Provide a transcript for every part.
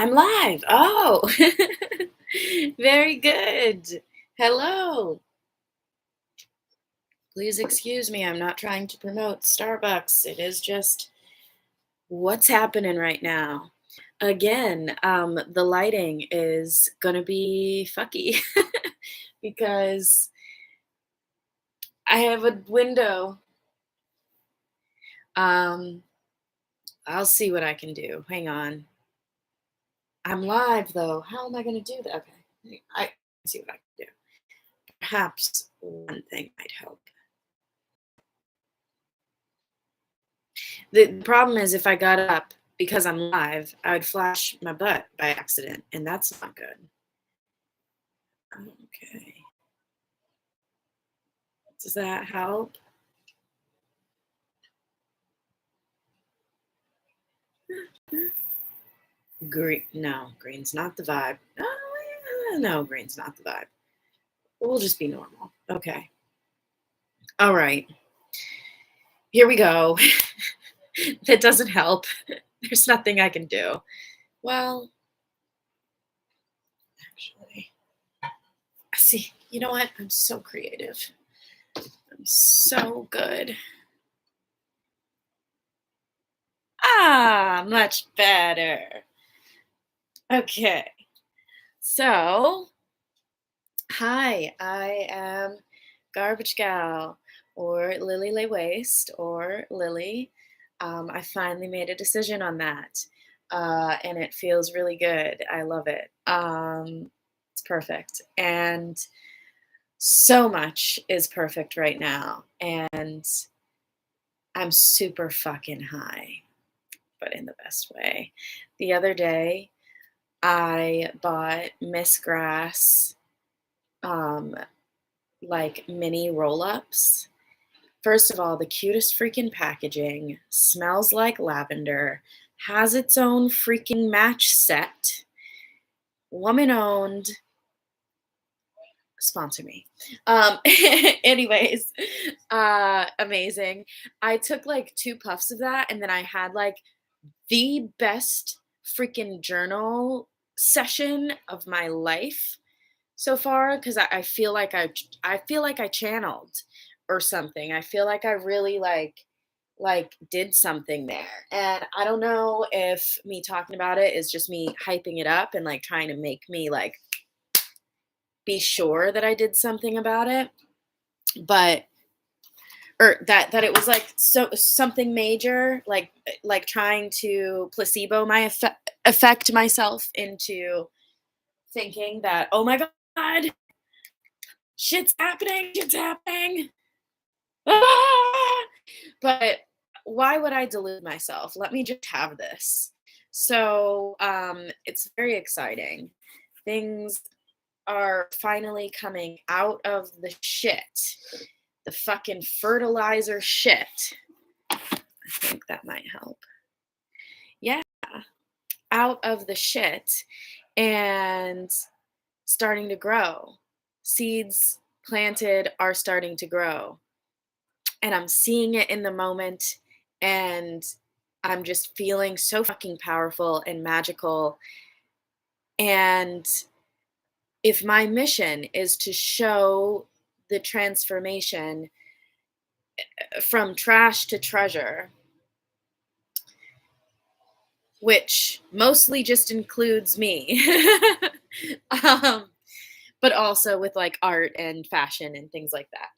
I'm live. Oh, very good. Hello. Please excuse me. I'm not trying to promote Starbucks. It is just what's happening right now. Again, the lighting is gonna be fucky because I have a window. Um, I'll see what I can do. Hang on. I'm live though. How am I gonna do that? Okay, I can see what I can do. Perhaps one thing might help. The problem is if I got up because I'm live, I would flash my butt by accident, and that's not good. Okay. Does that help? Green? No, green's not the vibe. No, green's not the vibe. We'll just be normal. Okay. All right. Here we go. That doesn't help. There's nothing I can do. Well, actually, see, you know what? I'm so creative. I'm so good. Ah, much better. Okay. So, hi, I am Garbage Gal or Lily Lay Waste or Lily. I finally made a decision on that. And it feels really good. I love it. It's perfect. And so much is perfect right now. And I'm super fucking high, but in the best way. The other day, I bought Miss Grass um, like mini roll-ups. First of all, the cutest freaking packaging, smells like lavender, has its own freaking match set, woman owned, sponsor me. Anyways, amazing. I took like 2 puffs of that and then I had like the best freaking journal session of my life so far because I feel like I feel like I channeled or something. I feel like I really did something there. And I don't know if me talking about it is just me hyping it up and like trying to make me like be sure that I did something about it, but or that it was like so something major, like trying to placebo my affect myself into thinking that oh my god, shit's happening. Ah! But why would I delude myself? Let me just have this. So it's very exciting. Things are finally coming out of the shit. The fucking fertilizer shit. I think that might help. Yeah, out of the shit and starting to grow. Seeds planted are starting to grow. And I'm seeing it in the moment and I'm just feeling so fucking powerful and magical. And if my mission is to show the transformation from trash to treasure, which mostly just includes me, um, but also with like art and fashion and things like that.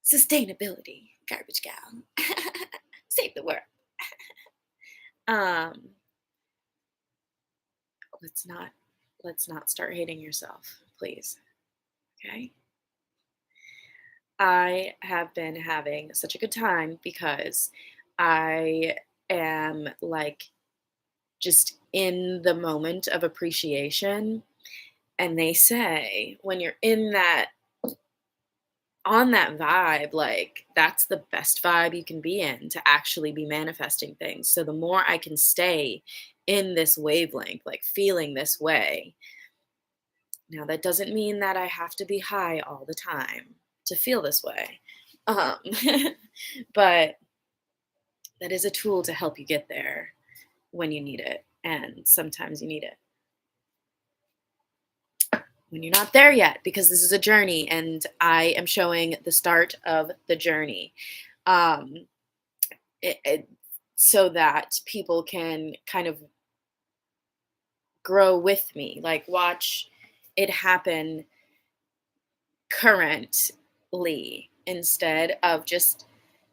Sustainability, garbage gal, save the world. um, let's not start hating yourself, please. Okay. I have been having such a good time because I am like just in the moment of appreciation. And they say when you're in that, on that vibe, like that's the best vibe you can be in to actually be manifesting things. So the more I can stay in this wavelength, like feeling this way. Now, that doesn't mean that I have to be high all the time to feel this way. Um, but that is a tool to help you get there when you need it. And sometimes you need it when you're not there yet, because this is a journey and I am showing the start of the journey. Um, it, so that people can kind of grow with me, like watch it happen currently instead of just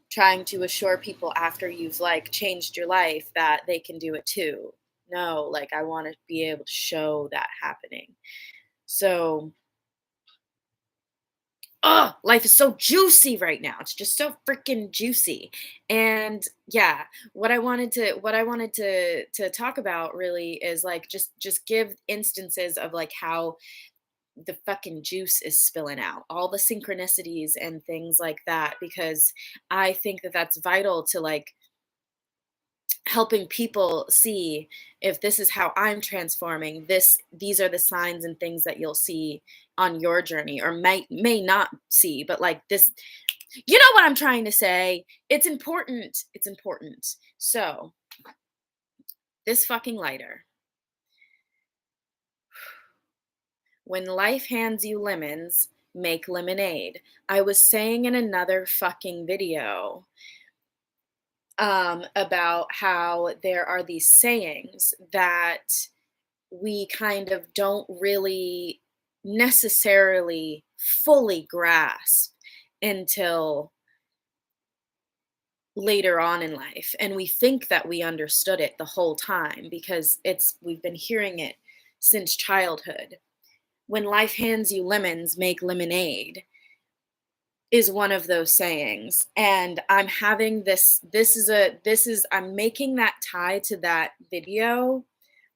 trying to assure people after you've like changed your life that they can do it too. No, like I want to be able to show that happening. So, oh, life is so juicy right now. It's just so freaking juicy. And yeah, what I wanted to talk about really is like just give instances of like how the fucking juice is spilling out, all the synchronicities and things like that, because I think that that's vital to like helping people see if this is how I'm transforming this, these are the signs and things that you'll see on your journey or may not see, but like this, you know what I'm trying to say. It's important. So this fucking lighter, when life hands you lemons, make lemonade. I was saying in another fucking video about how there are these sayings that we kind of don't really necessarily fully grasp until later on in life, and we think that we understood it the whole time because it's we've been hearing it since childhood. When life hands you lemons, make lemonade is one of those sayings, and I'm having this is I'm making that tie to that video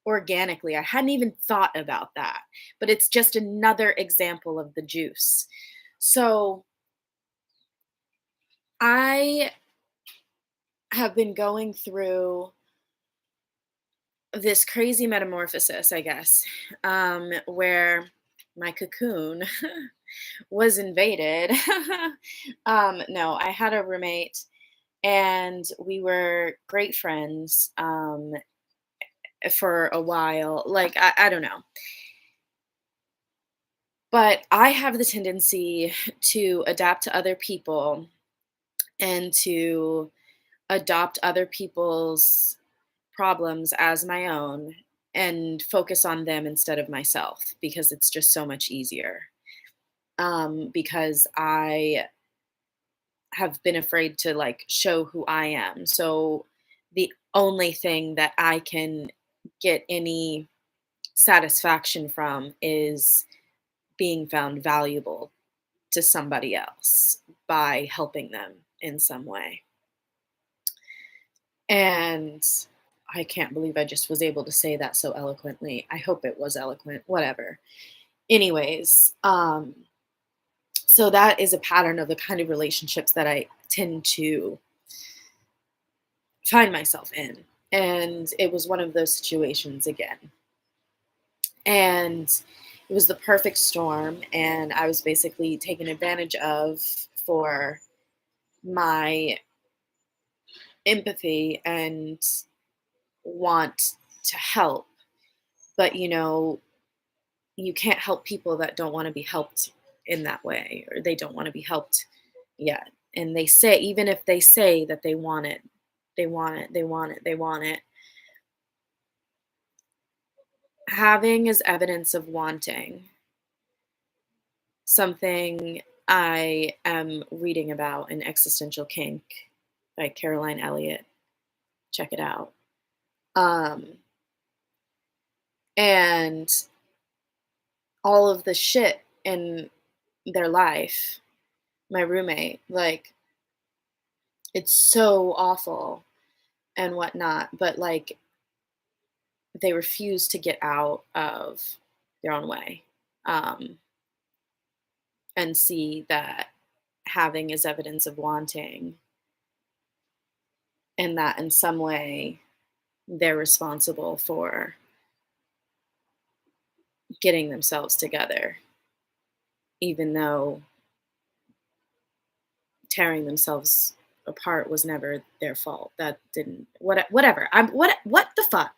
organically. I hadn't even thought about that, but it's just another example of the juice. So I have been going through this crazy metamorphosis, I guess, where my cocoon was invaded. No, I had a roommate and we were great friends for a while. Like, I don't know. But I have the tendency to adapt to other people and to adopt other people's problems as my own and focus on them instead of myself because it's just so much easier. Because I have been afraid to like show who I am. So the only thing that I can get any satisfaction from is being found valuable to somebody else by helping them in some way. And I can't believe I just was able to say that so eloquently. I hope it was eloquent, whatever. Anyways, so that is a pattern of the kind of relationships that I tend to find myself in. And it was one of those situations again. And it was the perfect storm. And I was basically taken advantage of for my empathy and want to help. But, you can't help people that don't want to be helped in that way, or they don't want to be helped yet. And they say, even if they say that they want it, they want it, they want it, they want it. Having is evidence of wanting. Something I am reading about in Existential Kink by Caroline Elliott. Check it out. Um, and all of the shit in their life, my roommate, like, it's so awful and whatnot, but like they refuse to get out of their own way, um, and see that having is evidence of wanting, and that in some way they're responsible for getting themselves together, even though tearing themselves apart was never their fault. That didn't whatever. What the fuck?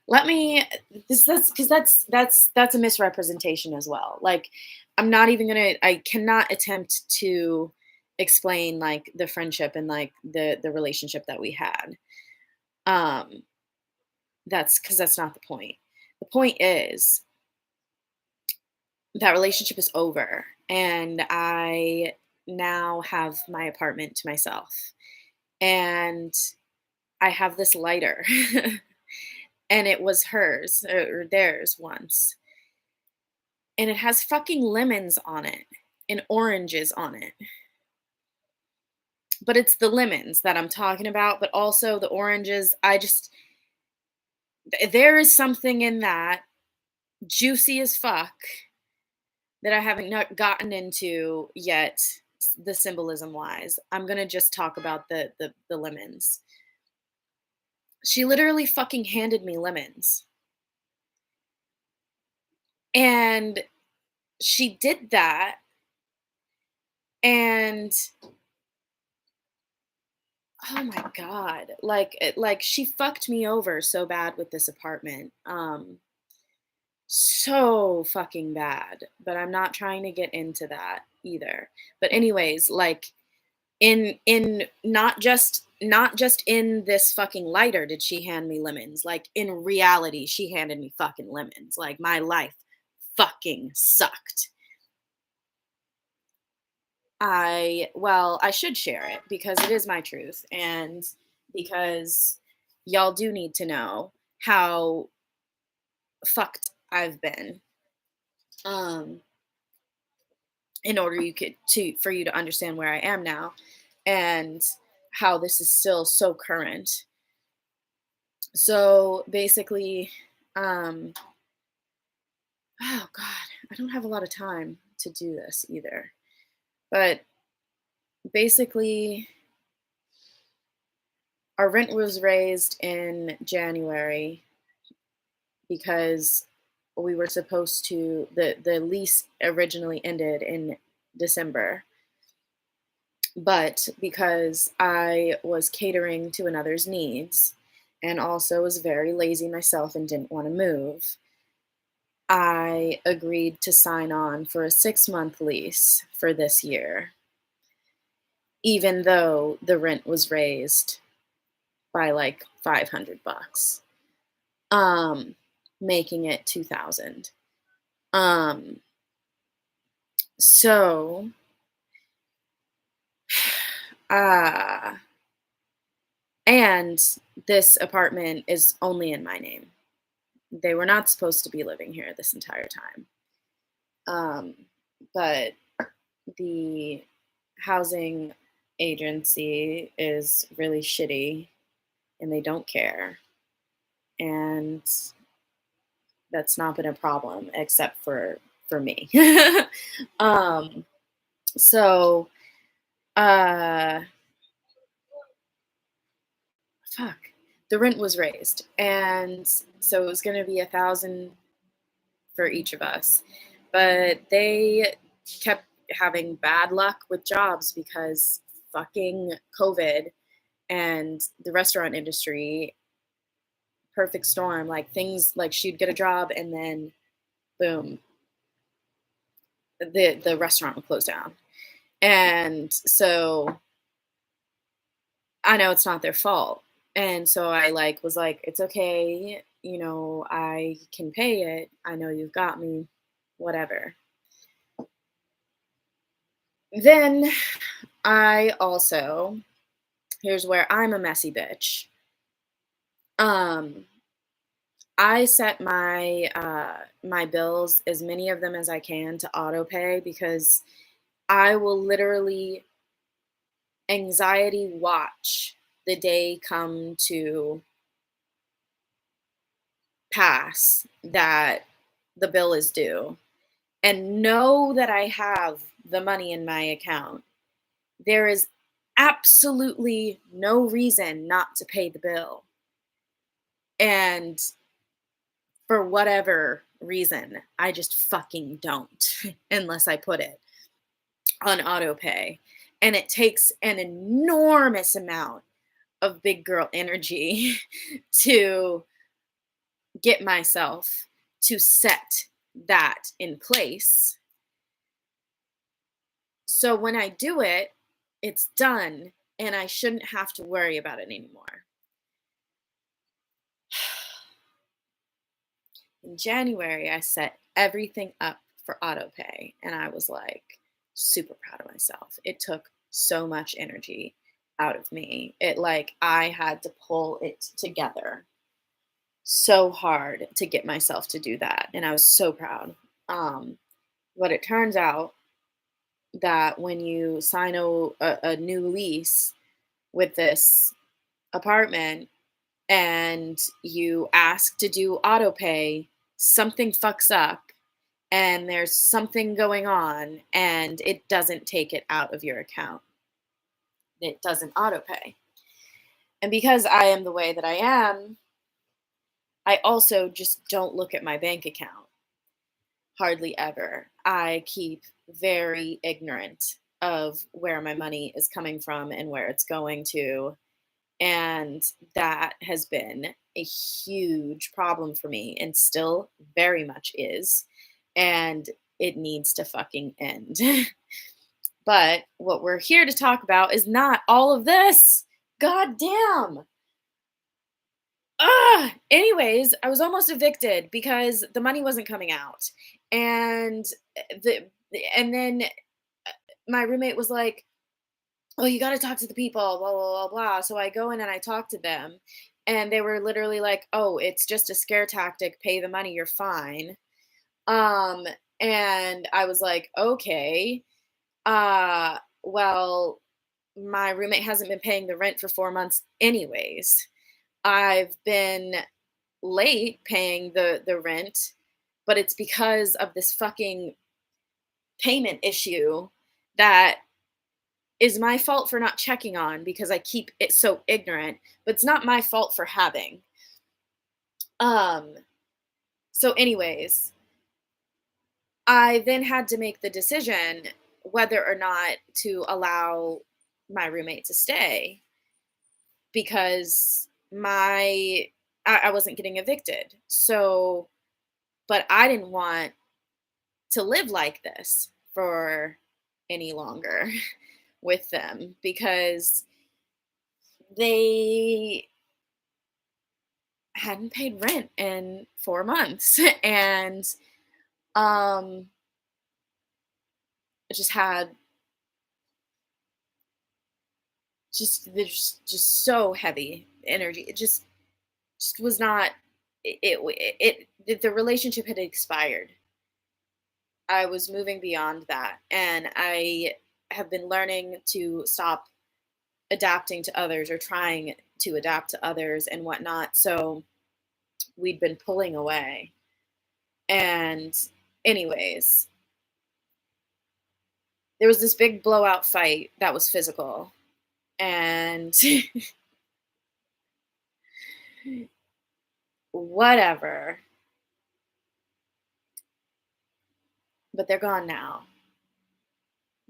Let me that's because that's a misrepresentation as well. Like I'm not even gonna I cannot attempt to explain like the friendship and like the relationship that we had. Um that's because that's not the point. The point is that relationship is over and I now have my apartment to myself. And I have this lighter and it was hers or theirs once. And it has fucking lemons on it and oranges on it. But it's the lemons that I'm talking about, but also the oranges. There is something in that juicy as fuck that I haven't not gotten into yet, the symbolism wise. I'm gonna just talk about the lemons. She literally fucking handed me lemons. And she did that and oh my god, like she fucked me over so bad with this apartment. So fucking bad, but I'm not trying to get into that either. But anyways, like in not just in this fucking lighter did she hand me lemons. Like in reality, she handed me fucking lemons. Like my life fucking sucked. I should share it because it is my truth and because y'all do need to know how fucked I've been. Um in order you could to for you to understand where I am now and how this is still so current. So basically, um oh god, I don't have a lot of time to do this either. But basically our rent was raised in January because we were supposed to the lease originally ended in December. But because I was catering to another's needs and also was very lazy myself and didn't want to move, I agreed to sign on for a 6-month lease for this year, even though the rent was raised by like 500 bucks, um, making it 2000. Um, so, uh, and this apartment is only in my name. They were not supposed to be living here this entire time. Um, but the housing agency is really shitty and they don't care. And that's not been a problem except for me. um, so uh fuck. The rent was raised and so it was gonna be 1,000 for each of us. But they kept having bad luck with jobs because fucking COVID and the restaurant industry, perfect storm. Like things like she'd get a job and then boom, the restaurant would close down. And so I know it's not their fault. And so I like was like, it's okay, I can pay it. I know you've got me, whatever. Then I also, here's where I'm a messy bitch. Um, I set my bills, as many of them as I can, to auto pay because I will literally anxiety watch the day come to pass that the bill is due and know that I have the money in my account. There is absolutely no reason not to pay the bill. And for whatever reason, I just fucking don't unless I put it on auto pay. And it takes an enormous amount of big girl energy to get myself to set that in place. So when I do it, it's done and I shouldn't have to worry about it anymore. In January, I set everything up for auto pay and I was like super proud of myself. It took so much energy out of me. It like I had to pull it together so hard to get myself to do that and I was so proud. Um but it turns out that when you sign a new lease with this apartment and you ask to do auto pay, something fucks up and there's something going on and it doesn't take it out of your account. It doesn't auto pay. And because I am the way that I am, I also just don't look at my bank account hardly ever. I keep very ignorant of where my money is coming from and where it's going to. And that has been a huge problem for me and still very much is. And it needs to fucking end. But what we're here to talk about is not all of this. God damn. Anyways, I was almost evicted because the money wasn't coming out. And the and then my roommate was like, "Oh, you got to talk to the people, blah blah blah blah." So I go in and I talk to them, and they were literally like, "Oh, it's just a scare tactic. Pay the money, you're fine." Um, and I was like, "Okay, well, my roommate hasn't been paying the rent for 4 months, anyways. I've been late paying the rent, but it's because of this fucking payment issue that is my fault for not checking on because I keep it so ignorant, but it's not my fault for having." Um, so anyways, I then had to make the decision whether or not to allow my roommate to stay because I wasn't getting evicted. So, but I didn't want to live like this for any longer with them because they hadn't paid rent in 4 months and um I just had just so heavy energy. It just was not the relationship had expired. I was moving beyond that and I have been learning to stop adapting to others or trying to adapt to others and whatnot. So we'd been pulling away. And, anyways, there was this big blowout fight that was physical. And whatever. But they're gone now.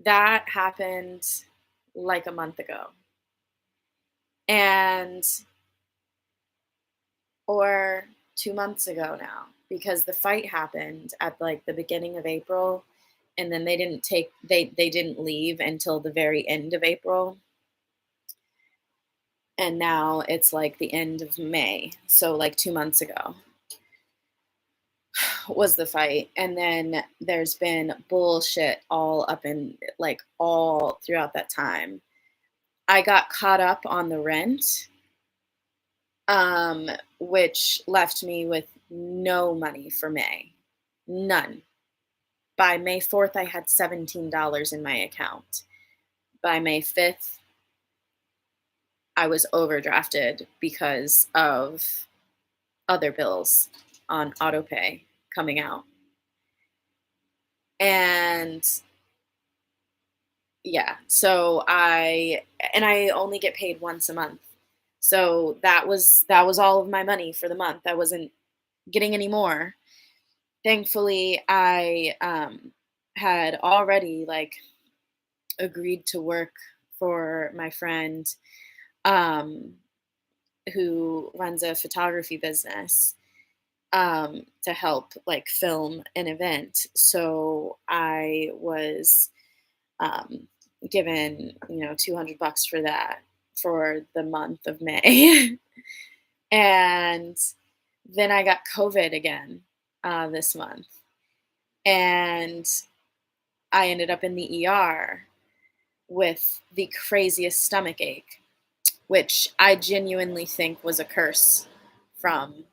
That happened like a month ago. And, or 2 months ago now, because the fight happened at like the beginning of April. And then they didn't leave until the very end of April. And now it's like the end of May. So like 2 months ago was the fight. And then there's been bullshit all up in like all throughout that time. I got caught up on the rent, um, which left me with no money for May. None. By May 4th, I had $17 in my account. By May 5th, I was overdrafted because of other bills on autopay coming out. And yeah, I only get paid once a month. So that was all of my money for the month. I wasn't getting any more. Thankfully, I had already like agreed to work for my friend, um, who runs a photography business, to help like film an event. So I was um, given, $200 for that for the month of May. And then I got COVID again this month. And I ended up in the ER with the craziest stomach ache, which I genuinely think was a curse from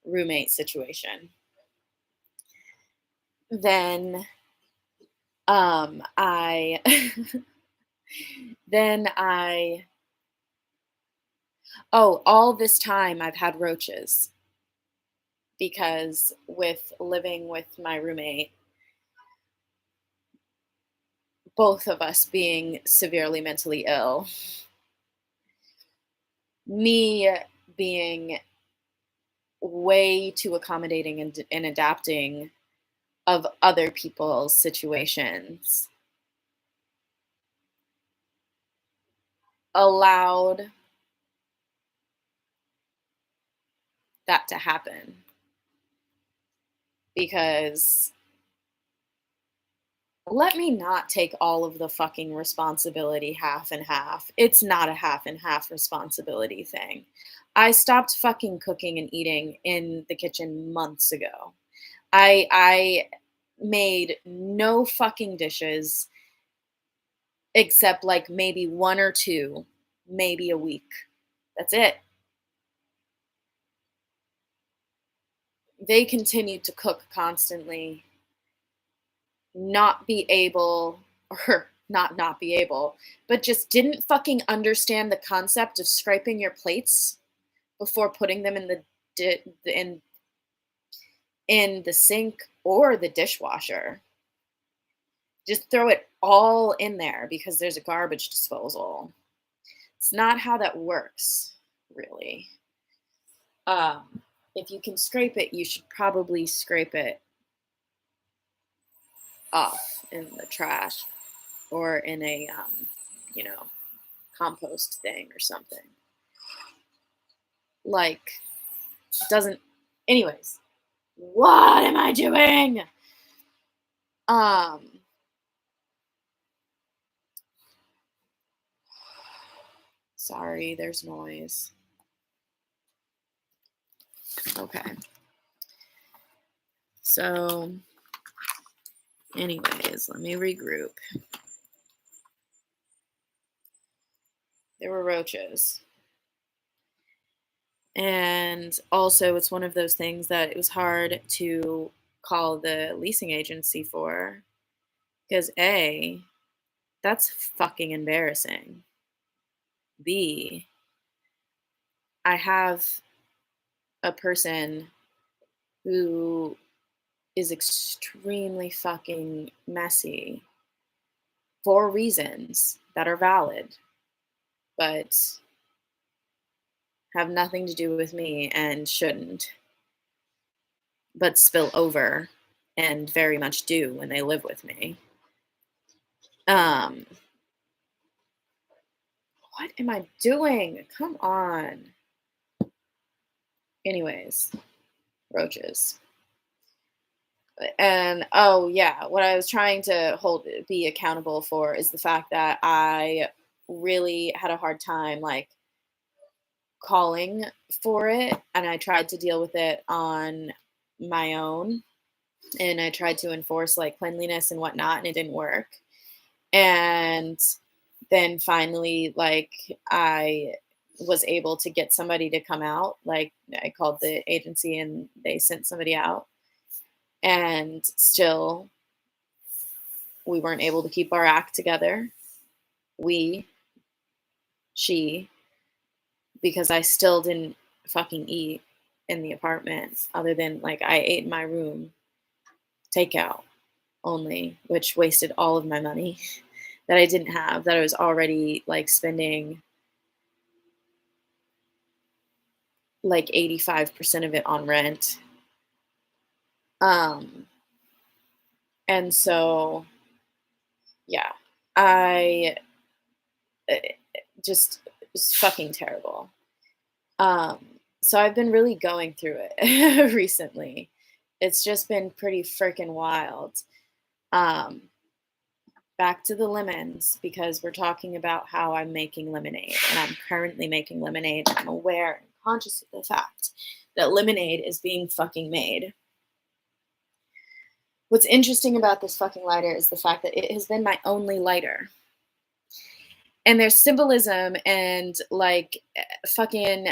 roommate situation. Then I then I oh, all this time I've had roaches because with living with my roommate, both of us being severely mentally ill, me being way too accommodating and adapting of other people's situations allowed that to happen because let me not take all of the fucking responsibility half and half. It's not a half and half responsibility thing. I stopped fucking cooking and eating in the kitchen months ago. I made no fucking dishes except like maybe one or two, maybe a week. That's it. They continued to cook constantly, not be able, or not be able, but just didn't fucking understand the concept of scraping your plates before putting them in the sink or the dishwasher. Just throw it all in there because there's a garbage disposal. It's not how that works, really. If you can scrape it, you should probably scrape it off in the trash or in a you know, compost thing or something. Like, doesn't. Anyways, what am I doing? Um, Sorry, there's noise. Okay. So, anyways, let me regroup. There were roaches. And also, it's one of those things that it was hard to call the leasing agency for because A, that's fucking embarrassing. B, I have a person who is extremely fucking messy for reasons that are valid, but have nothing to do with me and shouldn't, but spill over and very much do when they live with me. Um, what am I doing? Come on. Anyways, roaches. And oh yeah, what I was trying to be accountable for is the fact that I really had a hard time like calling for it, and I tried to deal with it on my own, and I tried to enforce like cleanliness and whatnot, and it didn't work. And then finally, like, I was able to get somebody to come out. Like, I called the agency and they sent somebody out, and still we weren't able to keep our act together. We, she, because I still didn't fucking eat in the apartment other than like I ate in my room, takeout only, which wasted all of my money that I didn't have, that I was already like spending like 85% of it on rent. Um, and so Yeah. I uh, just it's fucking terrible. Um, so I've been really going through it recently. It's just been pretty freaking wild. Um, Back to the lemons because we're talking about how I'm making lemonade and I'm currently making lemonade. I'm aware and conscious of the fact that lemonade is being fucking made. What's interesting about this fucking lighter is the fact that it has been my only lighter. And there's symbolism and like fucking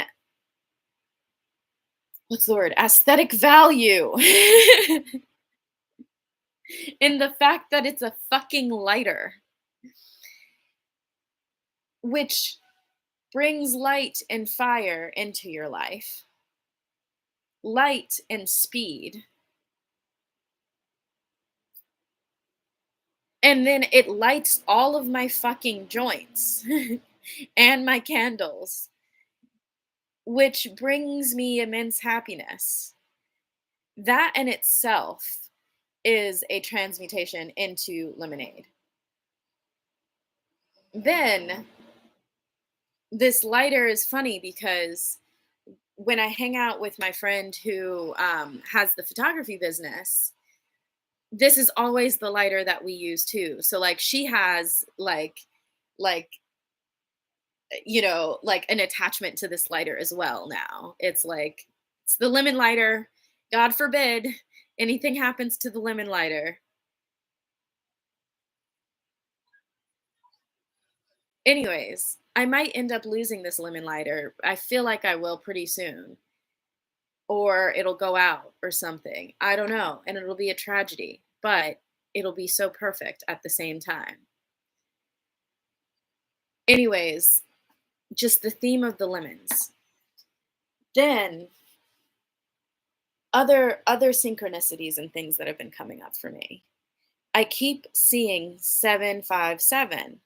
what's the word? Aesthetic value in the fact that it's a fucking lighter, which brings light and fire into your life, light and speed. And then it lights all of my fucking joints and my candles, which brings me immense happiness. That in itself is a transmutation into lemonade. Then this lighter is funny because when I hang out with my friend who has the photography business, this is always the lighter that we use too. So like she has like like an attachment to this lighter as well now. It's like it's the lemon lighter. God forbid anything happens to the lemon lighter. Anyways, I might end up losing this lemon lighter. I feel like I will pretty soon. Or it'll go out or something. I don't know. And it'll be a tragedy, but it'll be so perfect at the same time. Anyways, just the theme of the lemons. Then other synchronicities and things that have been coming up for me. I keep seeing 757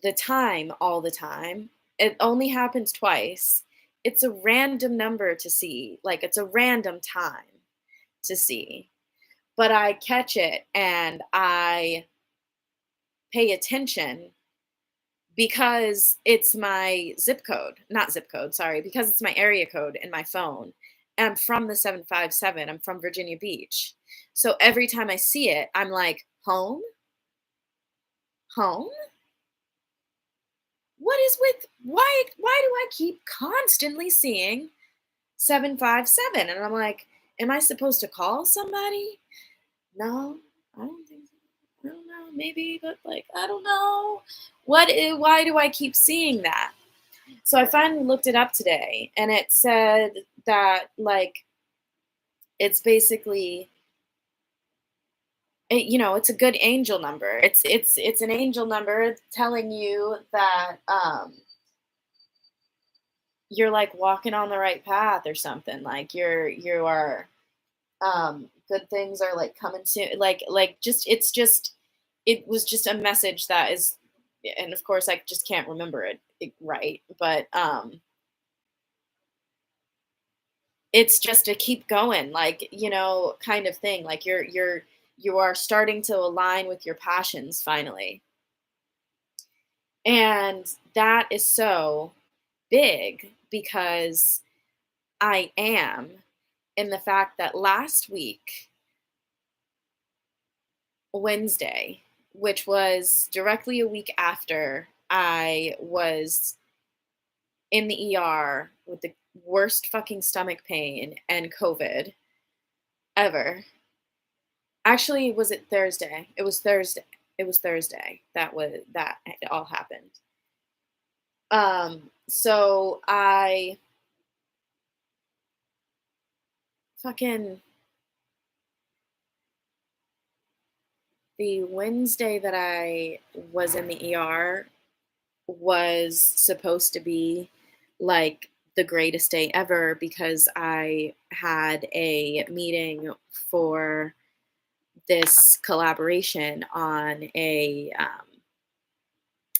the time all the time. It only happens twice. It's a random number to see. Like it's a random time to see. But I catch it and I pay attention because it's my zip code, not zip code, sorry, because it's my area code in my phone. And I'm from the 757. I'm from Virginia Beach. So every time I see it, I'm like, home? Home? What is with why do I keep constantly seeing 757? And I'm like, am I supposed to call somebody? No, I don't think so. I don't know, maybe, but like I don't know. Why do I keep seeing that? So I finally looked it up today and it said that like it's basically it's a good angel number. It's an angel number telling you that you're like walking on the right path or something. Like you are good things are like coming soon. Like just it was just a message that is and of course I just can't remember it right, but it's just to keep going, like, kind of thing. Like you are starting to align with your passions finally. And that is so big because I am in the fact that last week, Wednesday, which was directly a week after I was in the ER with the worst fucking stomach pain and COVID ever. Actually, was it Thursday? It was Thursday. It was Thursday. That it all happened. So I fucking the Wednesday that I was in the ER was supposed to be like the greatest day ever because I had a meeting for this collaboration on a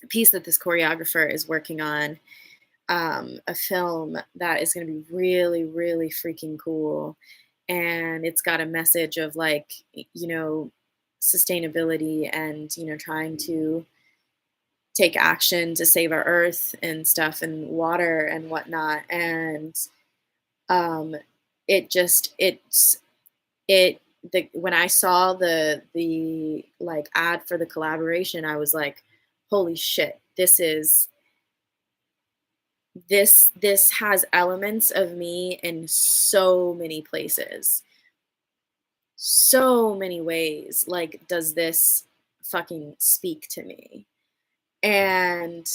piece that this choreographer is working on, a film that is going to be really, really freaking cool. And it's got a message of like, you know, sustainability and, trying to take action to save our earth and stuff and water and whatnot. And um, it when I saw the like ad for the collaboration, I was like, holy shit, this has elements of me in so many places, so many ways. Like, does this fucking speak to me? And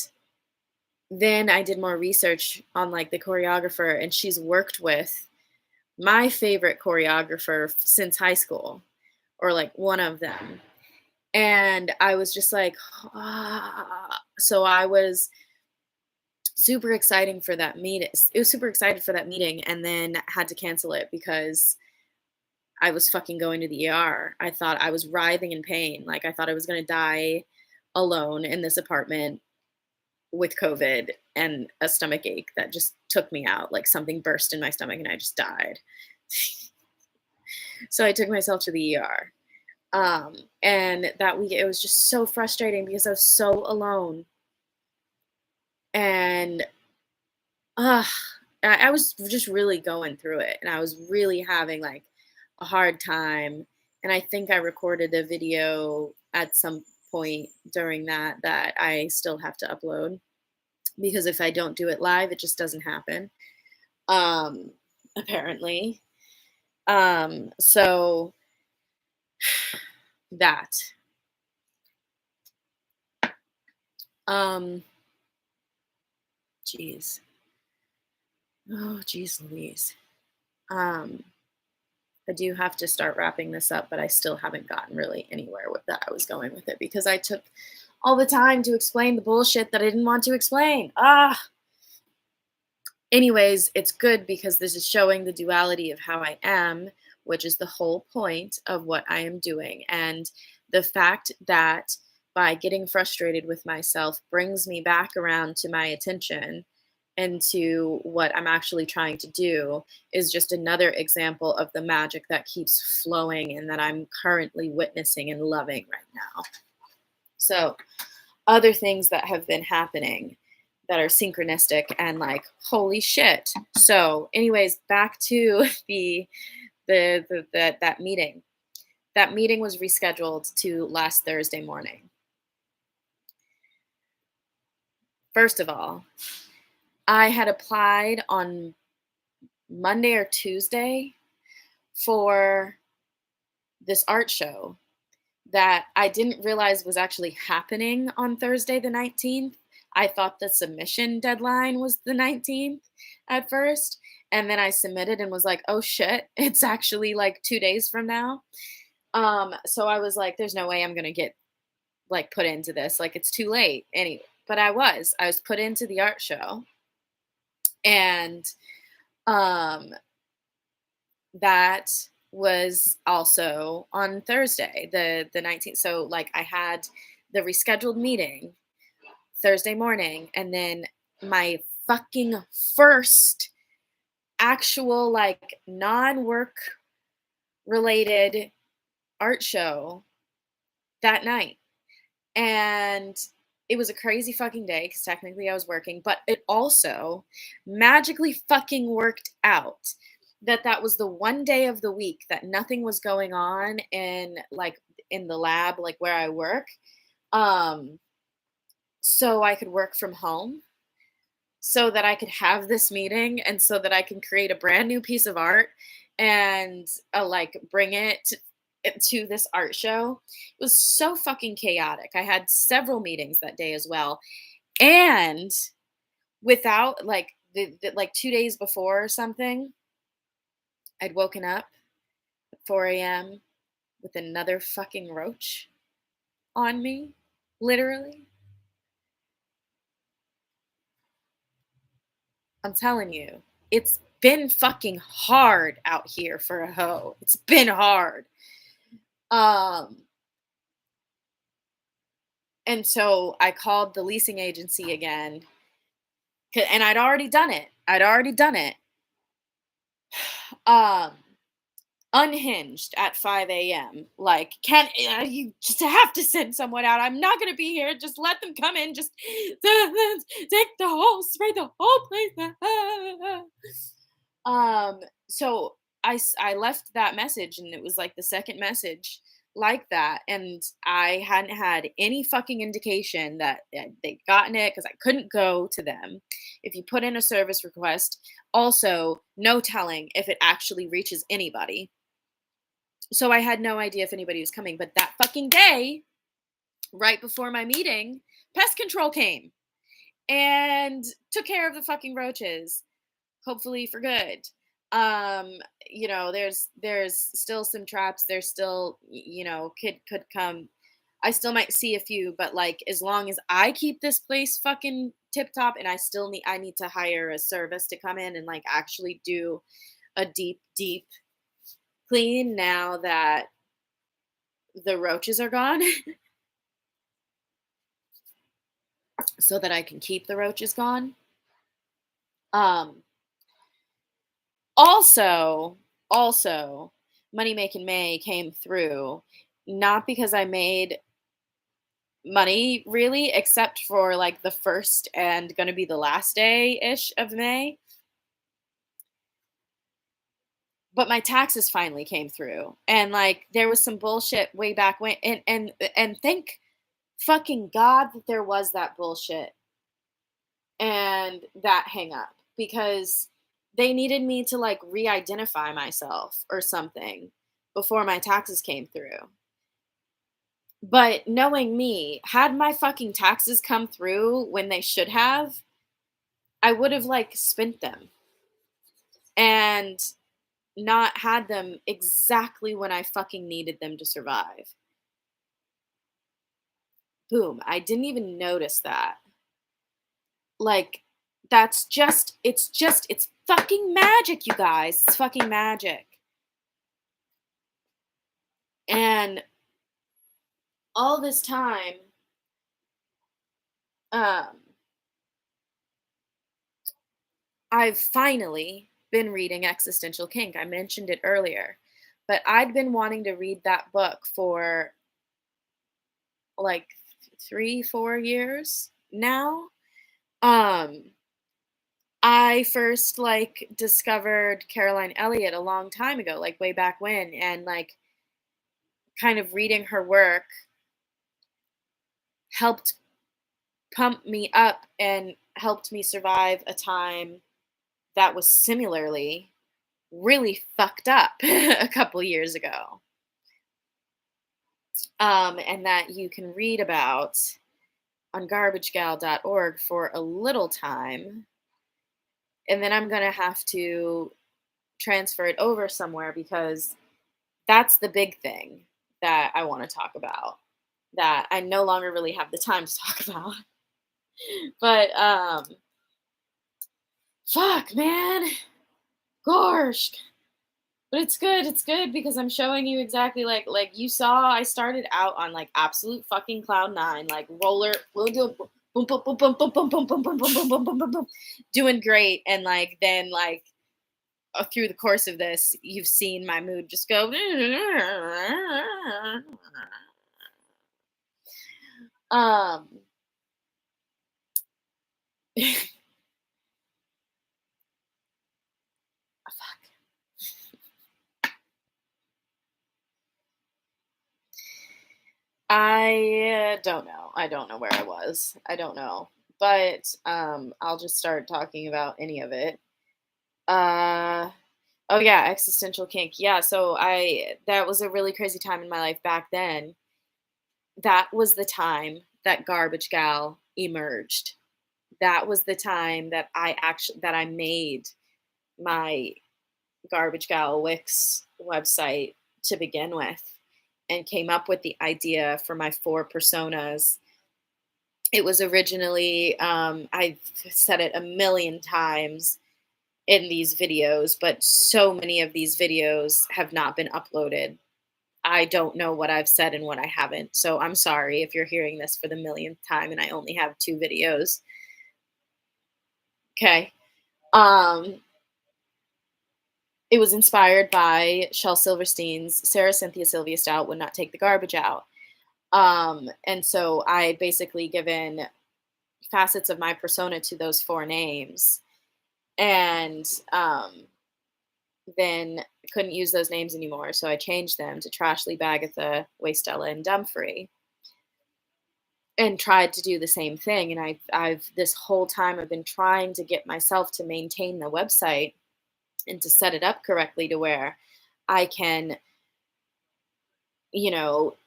then I did more research on like the choreographer, and she's worked with my favorite choreographer since high school, or like one of them. And I was just like, ah. So I was super exciting for that meeting. It was super excited for that meeting, and then had to cancel it because I was fucking going to the ER. I thought I was writhing in pain. Like I thought I was gonna die alone in this apartment with COVID and a stomach ache that just took me out. Like something burst in my stomach and I just died. So I took myself to the ER. And that week it was just so frustrating because I was so alone. And uh, I was just really going through it, and I was really having like a hard time. And I think I recorded a video at some point during that I still have to upload, because if I don't do it live, it just doesn't happen. Um, apparently. So that. Um, Jeez. Oh, jeez Louise. Um, I do have to start wrapping this up, but I still haven't gotten really anywhere with that. I was going with it because I took all the time to explain the bullshit that I didn't want to explain. Ah. Anyways, it's good because this is showing the duality of how I am, which is the whole point of what I am doing. And the fact that by getting frustrated with myself brings me back around to my attention and to what I'm actually trying to do is just another example of the magic that keeps flowing and that I'm currently witnessing and loving right now. So, other things that have been happening that are synchronistic and like holy shit. So anyways, back to that meeting. That meeting was rescheduled to last Thursday morning. First of all, I had applied on Monday or Tuesday for this art show that I didn't realize was actually happening on Thursday the 19th. I thought the submission deadline was the 19th at first. And then I submitted and was like, oh shit, it's actually like 2 days from now. So I was like, there's no way I'm gonna get like put into this. Like it's too late. Anyway, but I was put into the art show. And um that was also on Thursday, the 19th. So like I had the rescheduled meeting Thursday morning, and then my fucking first actual like non-work related art show that night. And it was a crazy fucking day because technically I was working, but it also magically fucking worked out that that was the one day of the week that nothing was going on in the lab, like where I work. Um, so I could work from home, so that I could have this meeting, and so that I can create a brand new piece of art and like bring it to this art show. It was so fucking chaotic. I had several meetings that day as well. And without like like 2 days before or something, I'd woken up at 4 a.m. with another fucking roach on me, literally. I'm telling you, it's been fucking hard out here for a hoe. It's been hard. Um, and so I called the leasing agency again, and I'd already done it. I'd already done it. Um, unhinged at 5 a.m. Like, can you just have to send someone out? I'm not gonna be here. Just let them come in. Just take the whole, spray the whole place. Um, so I left that message, and it was like the second message like that, and I hadn't had any fucking indication that they'd gotten it because I couldn't go to them. If you put in a service request, also no telling if it actually reaches anybody. So I had no idea if anybody was coming. But that fucking day, right before my meeting, pest control came and took care of the fucking roaches, hopefully for good. Um, there's still some traps. There's still, kid could come. I still might see a few, but like as long as I keep this place fucking tip top, and I need to hire a service to come in and like actually do a deep clean now that the roaches are gone, so that I can keep the roaches gone. Um, also, Money Making May came through, not because I made money really, except for like the first and gonna be the last day ish of May. But my taxes finally came through. And like there was some bullshit way back when, and thank fucking God that there was that bullshit and that hang up, because they needed me to like re-identify myself or something before my taxes came through. But knowing me, had my fucking taxes come through when they should have, I would have like spent them and not had them exactly when I fucking needed them to survive. Boom. I didn't even notice that. Like, it's fucking magic, you guys. It's fucking magic. And all this time, um, I've finally been reading Existential Kink. I mentioned it earlier, but I'd been wanting to read that book for like 3, 4 years now. Um, I first like discovered Caroline Elliott a long time ago, like way back when, and like kind of reading her work helped pump me up and helped me survive a time that was similarly really fucked up a couple years ago. And that you can read about on garbagegal.org for a little time. And then I'm going to have to transfer it over somewhere, because that's the big thing that I want to talk about that I no longer really have the time to talk about. But fuck, man. Gosh. But it's good. It's good because I'm showing you exactly like you saw. I started out on like absolute fucking cloud nine, like roller, boom, boom, boom, boom, boom, boom, boom, boom, boom, boom, boom, boom, boom, boom, boom, boom, doing great, and like then like through the course of this, you've seen my mood just go. Um, fuck. I don't know. I don't know where I was. I don't know. But I'll just start talking about any of it. Uh oh yeah, existential kink. Yeah, so I that was a really crazy time in my life back then. That was the time that Garbage Gal emerged. That was the time that I made my Garbage Gal Wix website to begin with, and came up with the idea for my 4 personas. It was originally, I've said it a million times in these videos, but so many of these videos have not been uploaded. I don't know what I've said and what I haven't. So I'm sorry if you're hearing this for the millionth time and I only have 2 videos. Okay. Um, it was inspired by Shel Silverstein's Sarah Cynthia Sylvia Stout Would Not Take the Garbage Out. And so I basically given facets of my persona to those four names, and then couldn't use those names anymore. So I changed them to Trashly, Bagatha, Wastella, and Dumfrey, and tried to do the same thing. And I've this whole time I've been trying to get myself to maintain the website and to set it up correctly to where I can, you know,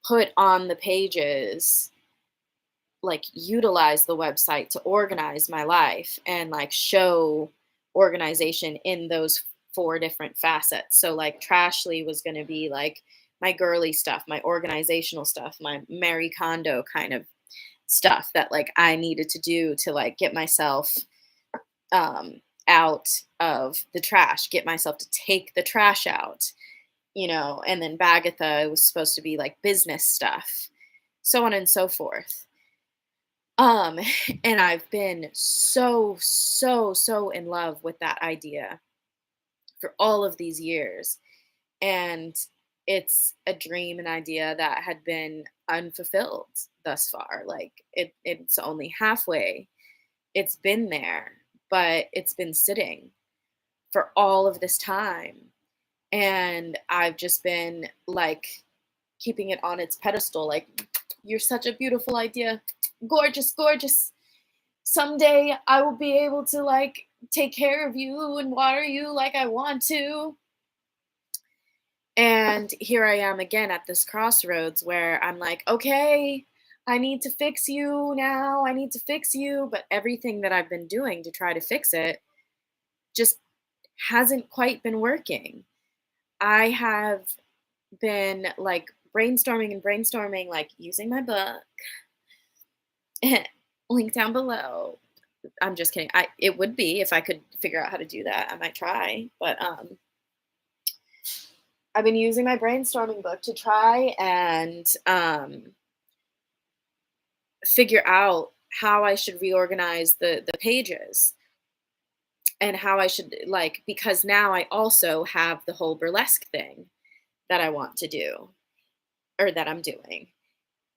put on the pages, like utilize the website to organize my life and like show organization in those four different facets. So like Trashly was going to be like my girly stuff, my organizational stuff, my Mary Kondo kind of stuff that like I needed to do to like get myself out of the trash, get myself to take the trash out, and then Bagatha was supposed to be like business stuff, so on and so forth. Um, and I've been so, so, so in love with that idea for all of these years. And it's a dream, an idea that had been unfulfilled thus far. Like it's only halfway. It's been there, but it's been sitting for all of this time. And I've just been like keeping it on its pedestal, like, you're such a beautiful idea. Gorgeous, gorgeous. Someday I will be able to like take care of you and water you like I want to. And here I am again at this crossroads where I'm like, okay, I need to fix you now. I need to fix you. But everything that I've been doing to try to fix it just hasn't quite been working. I have been like brainstorming and brainstorming, like using my book. Link down below. I'm just kidding. It would be if I could figure out how to do that. I might try, but I've been using my brainstorming book to try and figure out how I should reorganize the pages, and how I should, like, because now I also have the whole burlesque thing that I want to do, or that I'm doing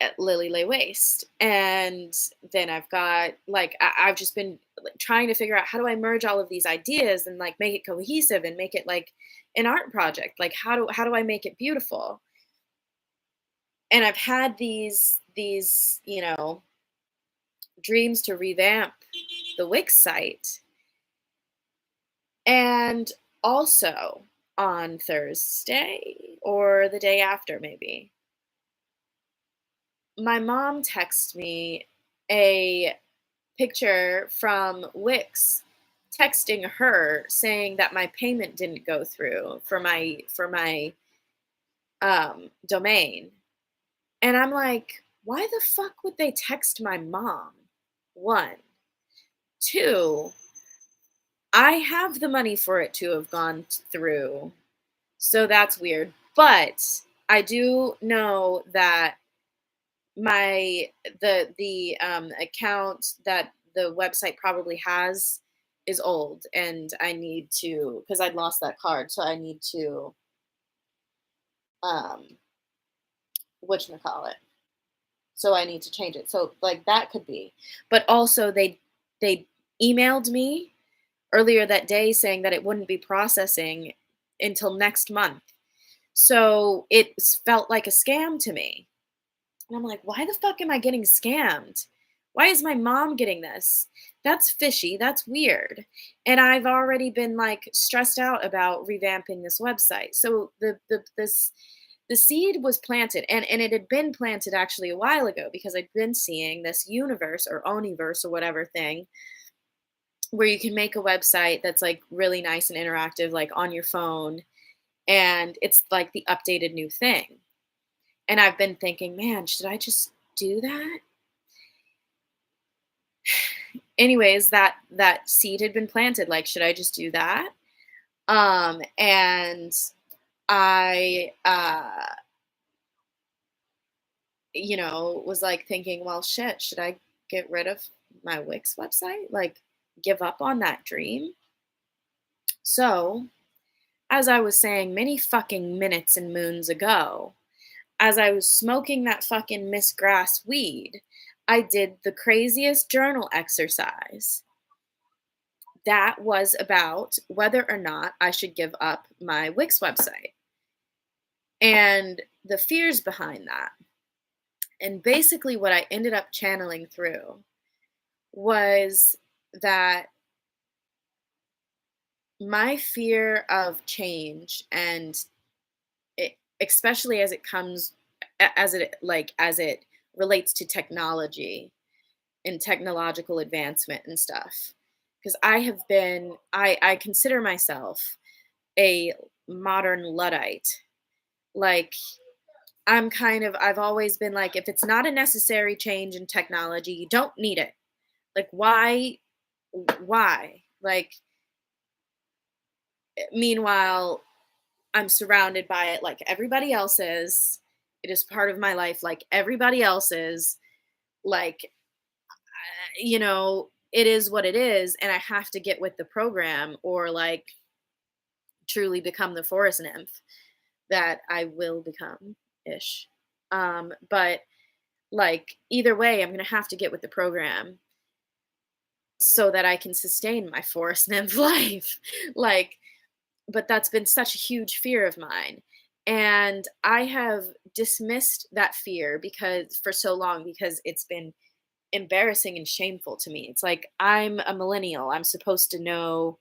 at Lily Lay Waste. And then I've got like I've just been like, trying to figure out how do I merge all of these ideas and like make it cohesive and make it like an art project. Like how do I make it beautiful? And I've had these dreams to revamp the Wix site. And also on Thursday or the day after, maybe, my mom texted me a picture from Wix texting her saying that my payment didn't go through for my domain. And I'm like, why the fuck would they text my mom? One. Two, I have the money for it to have gone through. So that's weird. But I do know that my the account that the website probably has is old, and I need to, because I'd lost that card, so I need to um whatchamacallit. So I need to change it. So like that could be. But also they emailed me earlier that day saying that it wouldn't be processing until next month. So it felt like a scam to me. And I'm like, why the fuck am I getting scammed? Why is my mom getting this? That's fishy. That's weird. And I've already been like stressed out about revamping this website. So the seed was planted, and it had been planted actually a while ago, because I'd been seeing this universe or Oniverse or whatever thing where you can make a website that's like really nice and interactive, like on your phone, and it's like the updated new thing. And I've been thinking, man, should I just do that? Anyways, that seed had been planted. Like, should I just do that? And I was like thinking, well, shit, should I get rid of my Wix website? Like, give up on that dream? So as I was saying many fucking minutes and moons ago, as I was smoking that fucking Miss Grass weed, I did the craziest journal exercise that was about whether or not I should give up my Wix website and the fears behind that. And basically, what I ended up channeling through was that my fear of change and especially as it comes as it relates to technology and technological advancement and stuff, because I consider myself a modern luddite. Like, I've always been like, if it's not a necessary change in technology, you don't need it. Like, why? Like, meanwhile, I'm surrounded by it like everybody else is. It is part of my life like everybody else is. Like, it is what it is, and I have to get with the program or like truly become the forest nymph that I will become ish. But like either way, I'm gonna have to get with the program so that I can sustain my forest nymph life. Like, but that's been such a huge fear of mine. And I have dismissed that fear because for so long because it's been embarrassing and shameful to me. It's like I'm a millennial. I'm supposed to know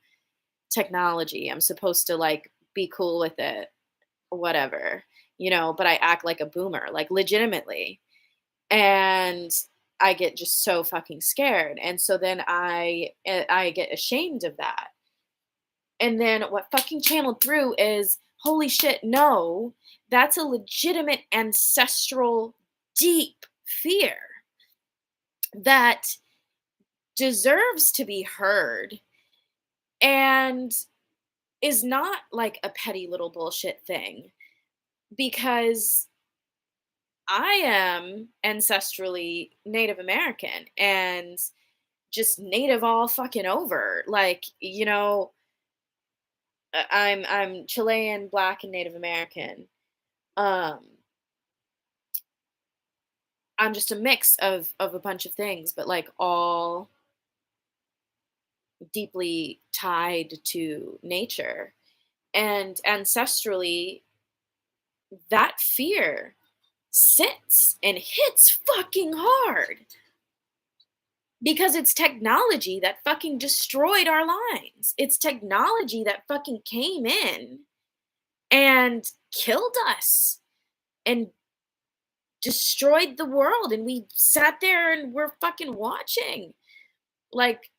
technology. I'm supposed to like be cool with it or whatever, but I act like a boomer, like legitimately. And I get just so fucking scared. And so then I get ashamed of that. And then what fucking channeled through is holy shit, no, that's a legitimate ancestral deep fear that deserves to be heard and is not like a petty little bullshit thing because I am ancestrally Native American and just Native all fucking over. Like, I'm Chilean, Black, and Native American. Um, I'm just a mix of a bunch of things, but like all deeply tied to nature. And ancestrally, that fear sits and hits fucking hard because it's technology that fucking destroyed our lives. It's technology that fucking came in and killed us and destroyed the world. And we sat there and we're fucking watching. Like,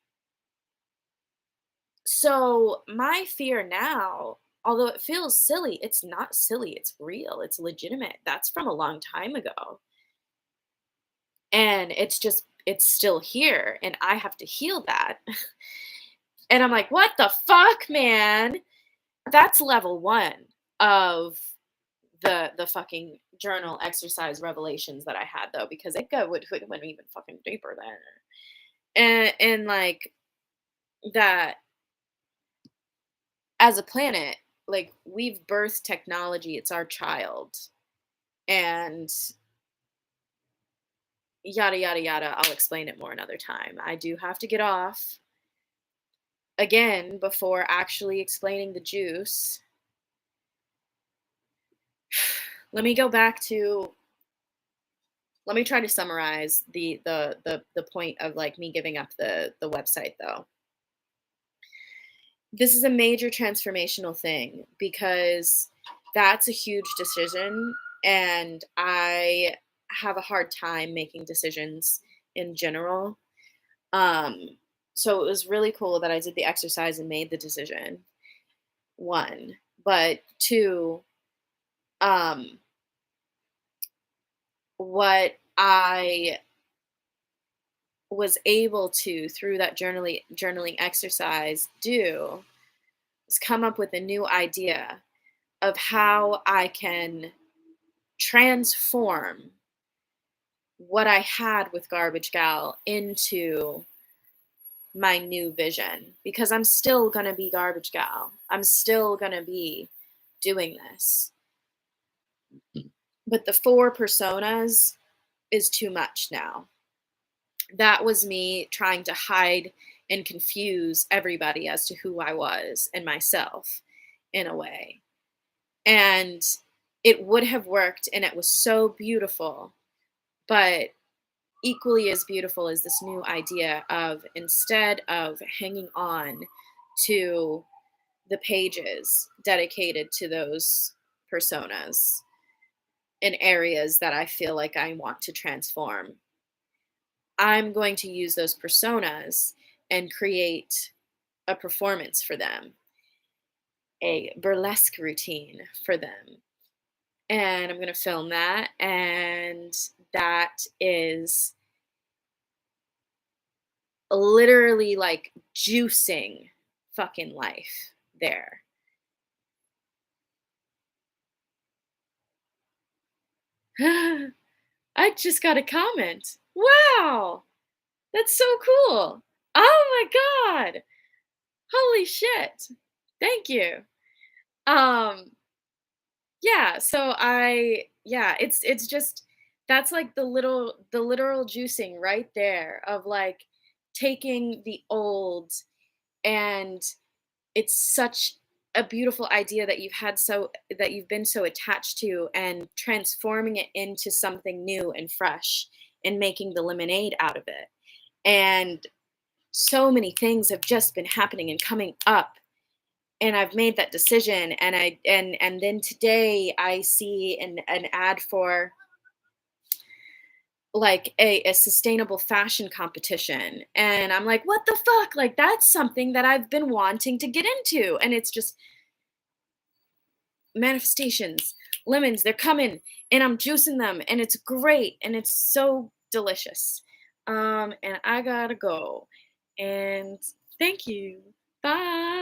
so my fear now, although it feels silly, it's not silly. It's real. It's legitimate. That's from a long time ago. And it's still here. And I have to heal that. And I'm like, what the fuck, man? That's level one of the fucking journal exercise revelations that I had though, because it went even fucking deeper there. And like that as a planet, like we've birthed technology, it's our child. And yada yada yada. I'll explain it more another time. I do have to get off again before actually explaining the juice. Let me go back to let me try to summarize the point of like me giving up the website though. This is a major transformational thing because that's a huge decision and I have a hard time making decisions in general. Um so it was really cool that I did the exercise and made the decision. One, but two, um what I was able to through that journaling exercise do is come up with a new idea of how I can transform what I had with Garbage Gal into my new vision because I'm still going to be Garbage Gal. I'm still going to be doing this. But the four personas is too much now. That was me trying to hide and confuse everybody as to who I was and myself in a way. And it would have worked and it was so beautiful, but equally as beautiful is this new idea of instead of hanging on to the pages dedicated to those personas in areas that I feel like I want to transform, I'm going to use those personas and create a performance for them, a burlesque routine for them. And I'm going to film that. And that is literally like juicing fucking life there. I just got a comment. Wow, that's so cool. Oh my god. Holy shit. Thank you. Um yeah, so it's just that's like the literal juicing right there of like taking the old, and it's such a beautiful idea that you've been so attached to, and transforming it into something new and fresh and making the lemonade out of it. And so many things have just been happening and coming up, and I've made that decision, and then today I see an ad for like a sustainable fashion competition, and I'm like, what the fuck, like that's something that I've been wanting to get into. And it's just manifestations, lemons, they're coming, and I'm juicing them, and it's great, and it's so delicious. And I gotta go. And thank you. Bye.